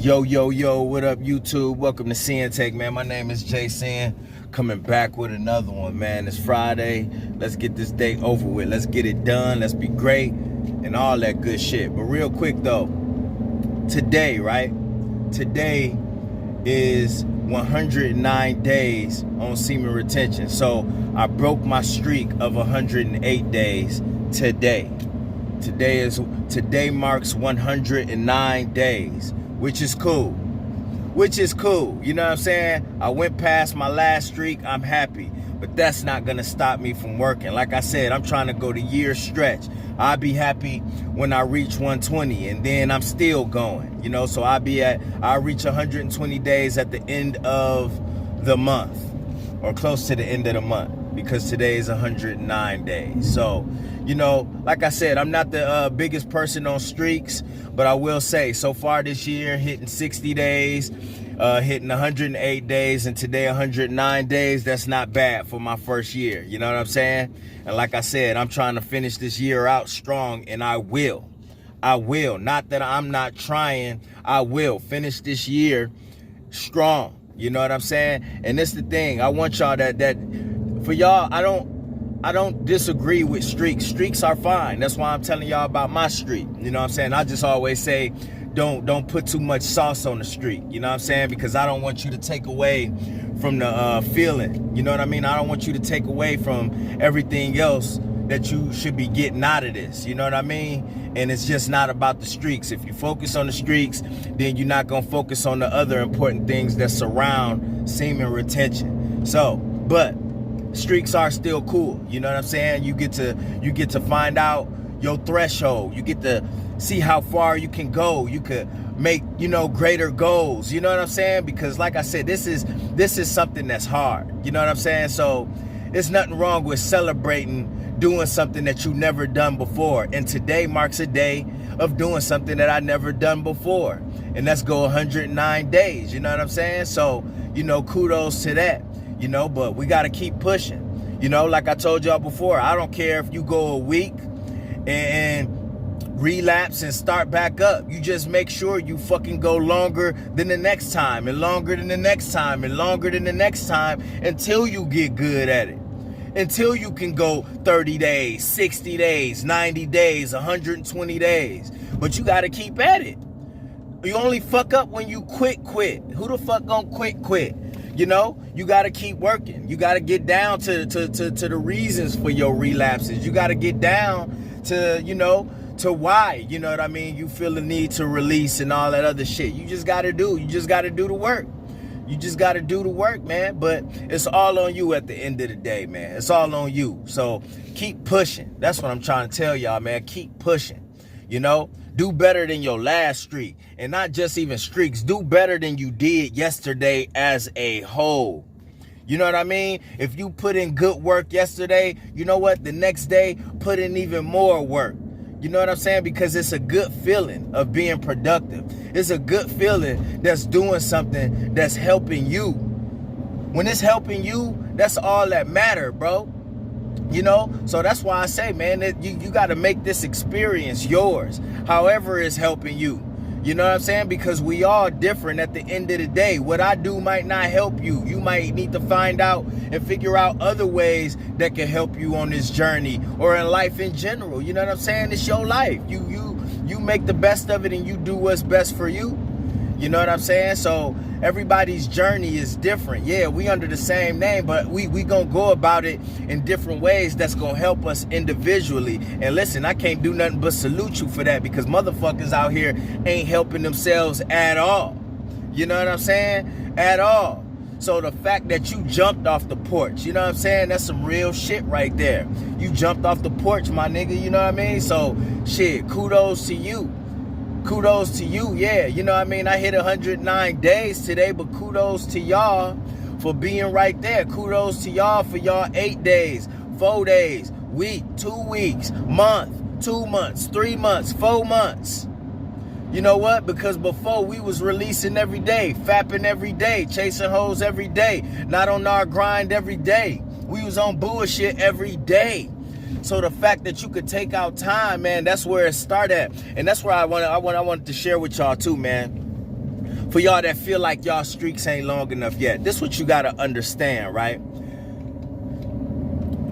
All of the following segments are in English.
Yo, yo, yo, what up, YouTube? Welcome to Sinn-Take, man. My name is Jason, coming back with another one, man. It's Friday. Let's get this day over with. Let's get it done. Let's be great and all that good shit. But real quick, though, today, right? Today is 109 days on semen retention. So I broke my streak of 108 days today. Today marks 109 days. Which is cool. You know what I'm saying? I went past my last streak. I'm happy. But that's not going to stop me from working. Like I said, I'm trying to go the year stretch. I'll be happy when I reach 120. And then I'm still going. You know, so I'll reach 120 days at the end of the month. Or close to the end of the month. Because today is 109 days. So, you know, like I said, I'm not the biggest person on streaks, but I will say so far this year, hitting 60 days, hitting 108 days, and today 109 days, that's not bad for my first year. You know what I'm saying? And like I said, I'm trying to finish this year out strong, and I will. Not that I'm not trying. I will finish this year strong. You know what I'm saying? And this the thing. I want y'all that for y'all, I don't disagree with streaks. Streaks are fine. That's why I'm telling y'all about my streak. You know what I'm saying? I just always say, don't put too much sauce on the streak. You know what I'm saying? Because I don't want you to take away from the feeling. You know what I mean? I don't want you to take away from everything else that you should be getting out of this. You know what I mean? And it's just not about the streaks. If you focus on the streaks, then you're not going to focus on the other important things that surround semen retention. So, but streaks are still cool. You know what I'm saying? You get to find out your threshold. You get to see how far you can go. You could make, you know, greater goals. You know what I'm saying? Because like I said, this is something that's hard. You know what I'm saying? So there's nothing wrong with celebrating doing something that you never done before. And today marks a day of doing something that I never done before. And let's go 109 days. You know what I'm saying? So, you know, kudos to that. You know, but we got to keep pushing. You know, like I told y'all before, I don't care if you go a week and relapse and start back up. You just make sure you fucking go longer than the next time and longer than the next time and longer than the next time until you get good at it. Until you can go 30 days, 60 days, 90 days, 120 days. But you got to keep at it. You only fuck up when you quit. Who the fuck gonna quit? You know, you got to keep working. You got to get down to the reasons for your relapses. You got to get down to, you know, to why, you know what I mean? You feel the need to release and all that other shit. You just got to do the work. You just got to do the work, man. But it's all on you at the end of the day, man. It's all on you. So keep pushing. That's what I'm trying to tell y'all, man. Keep pushing. You know, do better than your last streak. And not just even streaks. Do better than you did yesterday as a whole. You know what I mean? If you put in good work yesterday, you know what? The next day, put in even more work. You know what I'm saying? Because it's a good feeling of being productive. It's a good feeling that's doing something that's helping you. When it's helping you, that's all that matter, bro. You know, so that's why I say, man, that you got to make this experience yours, however it's helping you. You know what I'm saying? Because we all different at the end of the day. What I do might not help you. You might need to find out and figure out other ways that can help you on this journey or in life in general. You know what I'm saying? It's your life. You make the best of it and you do what's best for you. You know what I'm saying? So everybody's journey is different. Yeah, we under the same name, but we gonna go about it in different ways that's gonna help us individually. And listen, I can't do nothing but salute you for that, because motherfuckers out here ain't helping themselves at all. You know what I'm saying? At all. So the fact that you jumped off the porch, you know what I'm saying? That's some real shit right there. You jumped off the porch, my nigga, you know what I mean? So shit, kudos to you. Kudos to you, yeah. You know what I mean? I hit 109 days today, but kudos to y'all for being right there. Kudos to y'all for y'all 8 days, 4 days, week, 2 weeks, month, 2 months, 3 months, 4 months. You know what? Because before we was releasing every day, fapping every day, chasing hoes every day, not on our grind every day. We was on bullshit every day. So the fact that you could take out time, man, that's where it started at. And that's where I wanted to share with y'all too, man. For y'all that feel like y'all streaks ain't long enough yet, this is what you gotta understand, right?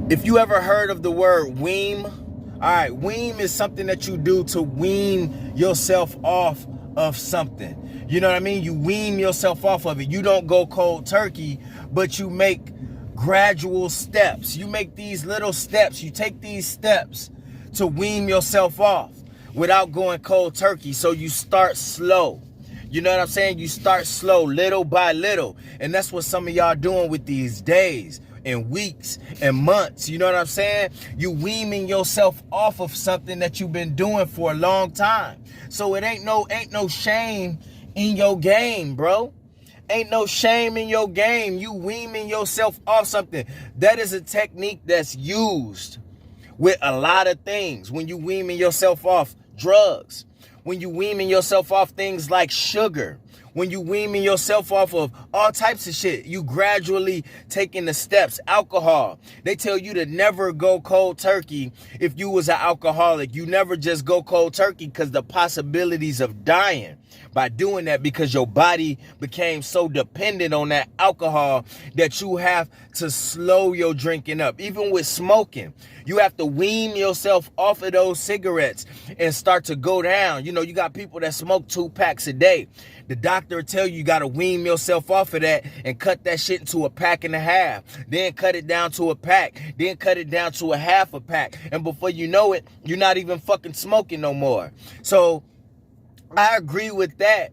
If you ever heard of the word wean, all right, wean is something that you do to wean yourself off of something. You know what I mean? You wean yourself off of it. You don't go cold turkey, but you make gradual steps. You make these little steps. You take these steps to wean yourself off without going cold turkey. So you start slow. You know what I'm saying? You start slow, little by little. And that's what some of y'all doing with these days and weeks and months. You know what I'm saying? You weaning yourself off of something that you've been doing for a long time. So it ain't no shame in your game, bro. Ain't no shame in your game. You weaning yourself off something. That is a technique that's used with a lot of things. When you weaning yourself off drugs, when you weaning yourself off things like sugar, when you weaning yourself off of all types of shit, you gradually taking the steps. Alcohol, they tell you to never go cold turkey. If you was an alcoholic, you never just go cold turkey, because the possibilities of dying by doing that, because your body became so dependent on that alcohol that you have to slow your drinking up. Even with smoking, you have to wean yourself off of those cigarettes and start to go down. You know, you got people that smoke 2 packs a day. The doctor will tell you got to wean yourself off of that and cut that shit into a pack and a half. Then cut it down to a pack. Then cut it down to a half a pack. And before you know it, you're not even fucking smoking no more. So I agree with that.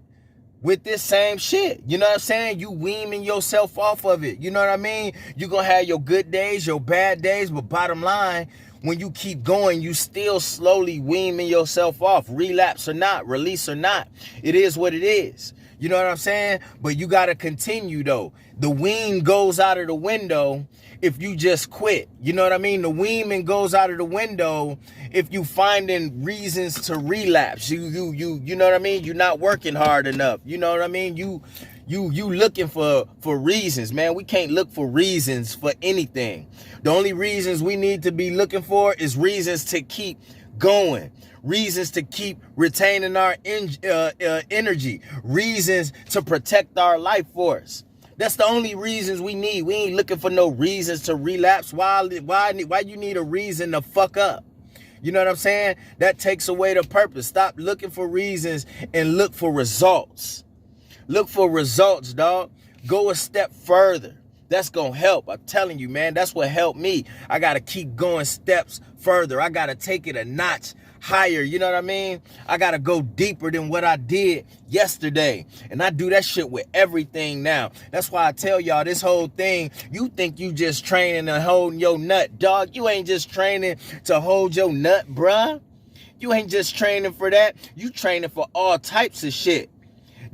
With this same shit, you know what I'm saying? You weaning yourself off of it. You know what I mean? You're going to have your good days, your bad days, but bottom line, when you keep going, you still slowly weaning yourself off. Relapse or not, release or not, it is what it is. You know what I'm saying? But you got to continue, though. The wean goes out of the window if you just quit. You know what I mean? The weaning goes out of the window if you finding reasons to relapse. You know what I mean? You're not working hard enough. You know what I mean? You looking for reasons, man. We can't look for reasons for anything. The only reasons we need to be looking for is reasons to keep going, reasons to keep retaining our energy, reasons to protect our life force. That's the only reasons we need. We ain't looking for no reasons to relapse. Why you need a reason to fuck up? You know what I'm saying? That takes away the purpose. Stop looking for reasons and look for results. Look for results, dog. Go a step further. That's going to help. I'm telling you, man, that's what helped me. I got to keep going steps further. I got to take it a notch higher. You know what I mean? I got to go deeper than what I did yesterday. And I do that shit with everything now. That's why I tell y'all this whole thing, you think you just training to hold your nut, dog. You ain't just training to hold your nut, bruh. You ain't just training for that. You training for all types of shit.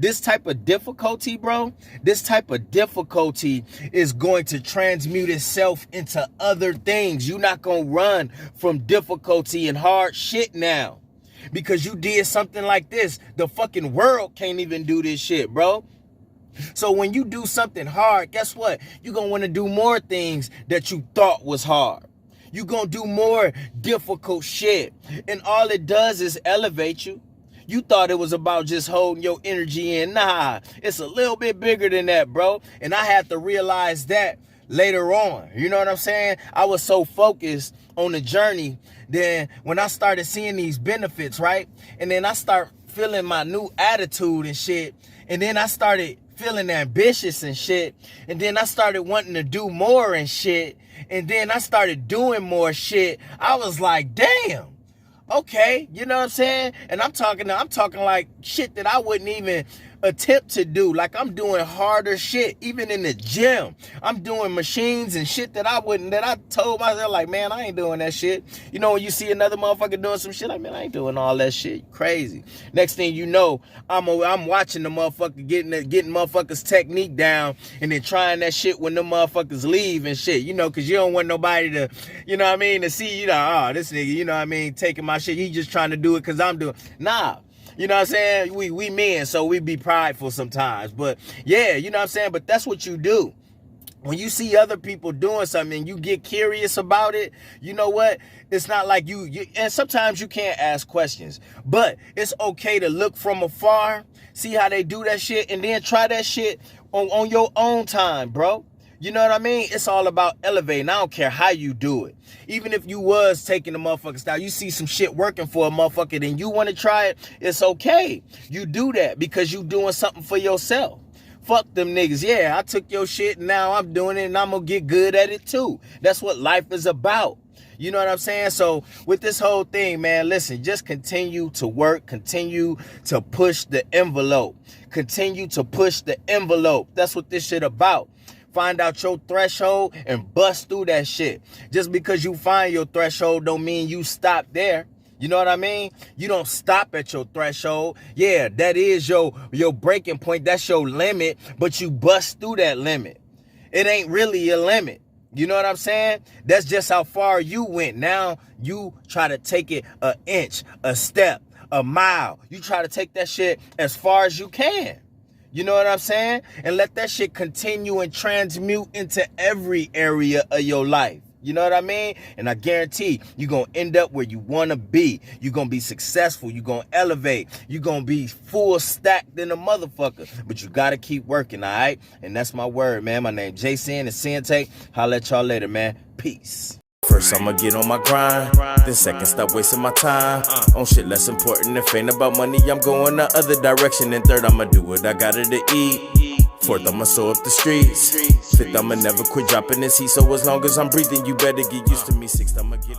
This type of difficulty, bro, this type of difficulty is going to transmute itself into other things. You're not going to run from difficulty and hard shit now because you did something like this. The fucking world can't even do this shit, bro. So when you do something hard, guess what? You're going to want to do more things that you thought was hard. You're going to do more difficult shit. And all it does is elevate you. You thought it was about just holding your energy in. Nah, it's a little bit bigger than that, bro. And I had to realize that later on. You know what I'm saying? I was so focused on the journey. Then when I started seeing these benefits, right? And then I start feeling my new attitude and shit. And then I started feeling ambitious and shit. And then I started wanting to do more and shit. And then I started doing more shit. I was like, damn. Okay, you know what I'm saying? And I'm talking like shit that I wouldn't even attempt to do. Like I'm doing harder shit, even in the gym. I'm doing machines and shit that I told myself, like, man, I ain't doing that shit. You know, when you see another motherfucker doing some shit, like, man, I ain't doing all that shit. You crazy. Next thing you know, I'm watching the motherfucker getting motherfuckers' technique down and then trying that shit when the motherfuckers leave and shit, you know, because you don't want nobody to, you know what I mean, to see, you know, oh, this nigga, you know what I mean, taking my shit. He just trying to do it because I'm doing. Nah. You know what I'm saying? We men, so we be prideful sometimes. But yeah, you know what I'm saying? But that's what you do. when you see other people doing something and you get curious about it, you know what? It's not like you and sometimes you can't ask questions, but it's okay to look from afar, see how they do that shit, and then try that shit on your own time, bro. You know what I mean? It's all about elevating. I don't care how you do it. Even if you was taking the motherfucking style, you see some shit working for a motherfucker and you want to try it, it's okay. You do that because you doing something for yourself. Fuck them niggas. Yeah, I took your shit and now I'm doing it and I'm gonna get good at it too. That's what life is about. You know what I'm saying? So with this whole thing, man, listen, just continue to work, continue to push the envelope. Continue to push the envelope. That's what this shit about. Find out your threshold and bust through that shit. Just because you find your threshold don't mean you stop there. You know what I mean? You don't stop at your threshold. Yeah, that is your breaking point. That's your limit, but you bust through that limit. It ain't really a limit. You know what I'm saying? That's just how far you went. Now you try to take it an inch, a step, a mile. You try to take that shit as far as you can. You know what I'm saying? And let that shit continue and transmute into every area of your life. You know what I mean? And I guarantee you're going to end up where you want to be. You're going to be successful. You're going to elevate. You're going to be full stacked in a motherfucker. But you got to keep working, all right? And that's my word, man. My name Jason and Sinn-Take. Holla at y'all later, man. Peace. First I'ma get on my grind, then second stop wasting my time on shit less important. If ain't about money, I'm going the other direction. And third, I'ma do what I gotta to eat. Fourth, I'ma sew up the streets. Fifth, I'ma never quit dropping this heat. So as long as I'm breathing, you better get used to me. Sixth, I'ma get